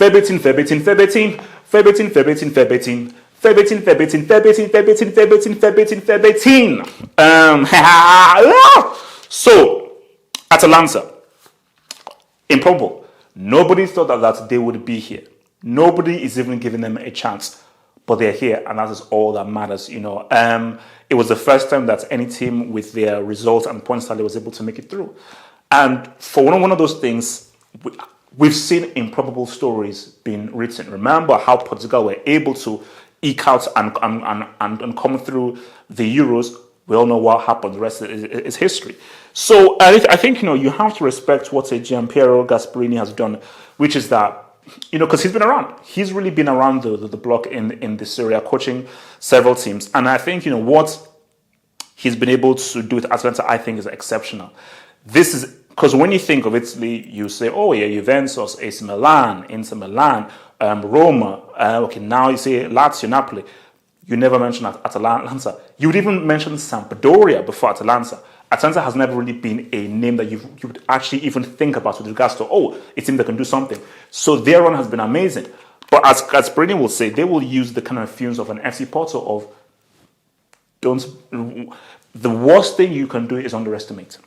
Fabitin, Fabitin, Fabitin, Fabitin, Fabitin, Fabitin. Fabitin, Fabitin, Fabitin, Fabitin, Fabitin, Fabitin, Fabitin. So, Atalanta, improbable. Nobody thought that they would be here. Nobody is even giving them a chance, but they're here, and that is all that matters. It was the first time that any team with their results and points tally was able to make it through. And for one of those things, we've seen improbable stories being written. Remember how Portugal were able to eke out and come through the Euros. We all know what happened. The rest is history. So I think you have to respect what Gianpiero Gasperini has done, which is that because he's been around. He's really been around the block in this area, coaching several teams, and I think what he's been able to do with Atalanta, I think, is exceptional. This is because when you think of Italy, you say, oh yeah, Juventus, AC Milan, Inter Milan, Roma. Okay, now you say Lazio, Napoli. You never mention Atalanta. You would even mention Sampdoria before Atalanta. Atalanta has never really been a name that you would actually even think about with regards to, a team that can do something. So their run has been amazing. But as Brady will say, they will use the kind of fumes of an FC Porto of the worst thing you can do is underestimate.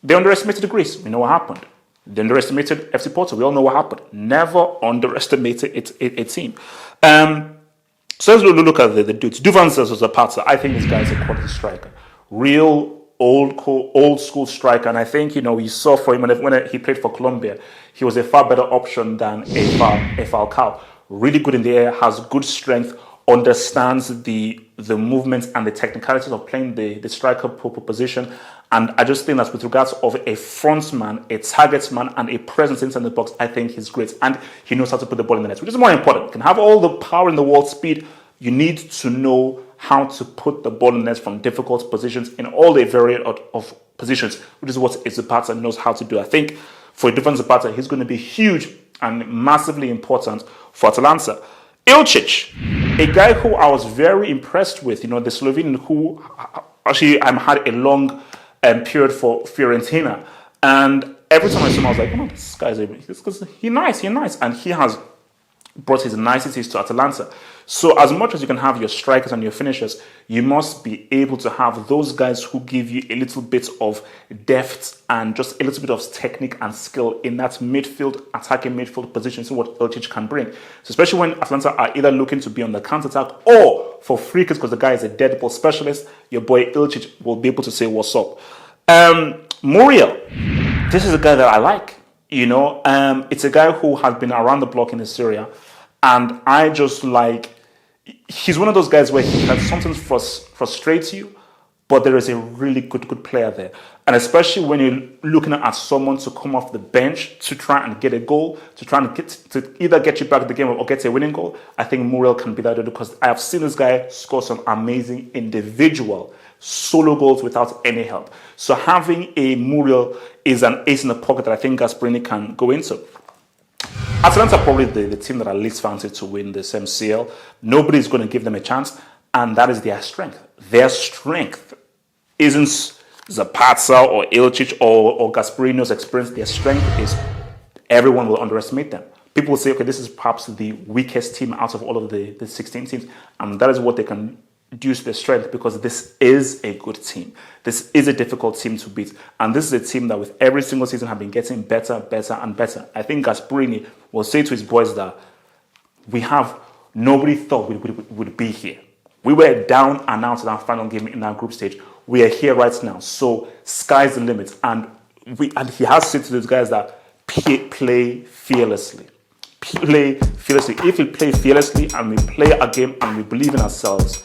They underestimated Greece. We know what happened. They underestimated FC Porto. We all know what happened. Never underestimated a team. So let's look at the dudes. Duvan Zapata. I think this guy is a quality striker. Real old school striker. And I think, we saw for him when he played for Colombia, he was a far better option than a Falcao. Really good in the air, has good strength, understands the movements and the technicalities of playing the striker position. And I just think that with regards of a front man, a target man, and a presence inside the box, I think he's great. And he knows how to put the ball in the net, which is more important. You can have all the power in the world, speed. You need to know how to put the ball in the net from difficult positions in all the variety of positions, which is what Zapata knows how to do. I think for Duvan Zapata, he's going to be huge and massively important for Atalanta. Ilčić, a guy who I was very impressed with, the Slovenian who actually had a long period for Fiorentina. And every time I saw him, I was like, this guy's he's nice. And he has brought his niceties to Atalanta. So as much as you can have your strikers and your finishers, you must be able to have those guys who give you a little bit of depth and just a little bit of technique and skill in that attacking midfield position. So what Ilčić can bring. So especially when Atalanta are either looking to be on the counter-attack or for free kicks, because the guy is a dead ball specialist, your boy Ilčić will be able to say what's up. Muriel, this is a guy that I like. It's a guy who has been around the block in this area, and I just he's one of those guys where he can sometimes frustrate you, but there is a really good player there. And especially when you're looking at someone to come off the bench to try and get a goal, to try and to either get you back in the game or get a winning goal, I think Muriel can be that because I have seen this guy score some amazing individual solo goals without any help. So having a Muriel is an ace in the pocket that I think Gasperini can go into. Atalanta are probably the team that I least fancied to win this MCL. Nobody's going to give them a chance, and that is their strength. Their strength isn't Zapata or Ilčić or Gasperino's experience. Their strength is everyone will underestimate them. People will say, okay, this is perhaps the weakest team out of all of the 16 teams, and that is what they can use their strength because this is a good team. This is a difficult team to beat. And this is a team that with every single season have been getting better, and better. I think Gasperini will say to his boys that nobody thought we would be here. We were down and out in our final game in our group stage. We are here right now. So sky's the limit. And he has said to those guys that play fearlessly. Play fearlessly. If we play fearlessly and we play a game and we believe in ourselves,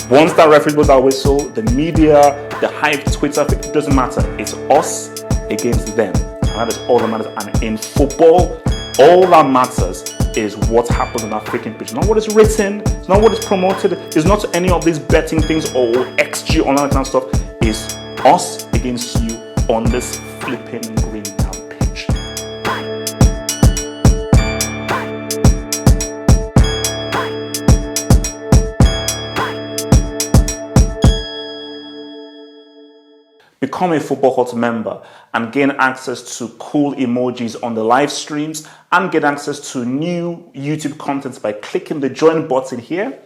once that referee blows our whistle, the media, the hype, Twitter, it doesn't matter. It's us against them. And that is all that matters. And in football, all that matters is what happens on that freaking pitch. Not what is written, it's not what is promoted, it's not any of these betting things or XG, all that kind of stuff. It's us against you on this flipping green town pitch. become a Football Hut member and gain access to cool emojis on the live streams and get access to new YouTube content by clicking the join button here.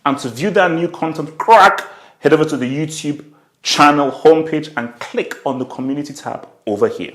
And to view that new content, head over to the YouTube channel homepage and click on the community tab over here.